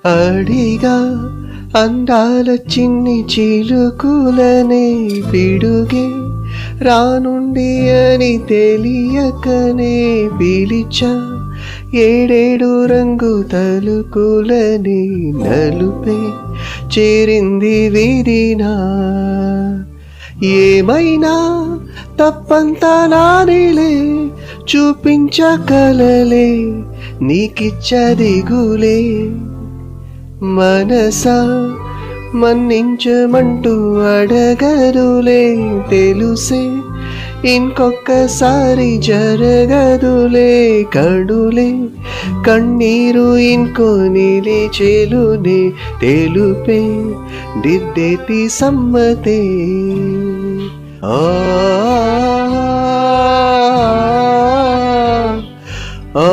అడిగా అందాల చిన్ని చిలుకులనే పిడుగే రానుండి అని తెలియకనే పిలిచా ఏడేడు రంగు తలుకులని నలుపే చేరింది విధినా ఏమైనా తప్పంతా నానిలే చూపించగలలే నీకిచ్చదిగులే మనసా మన్నించమంటూ అడగదులే తెలుసే ఇంకొక్కసారి జరగదులే కడులే కన్నీరు ఇంకో నిలిచెలునే తెలుపే దిద్దేటి సమ్మతే ఆ ఆ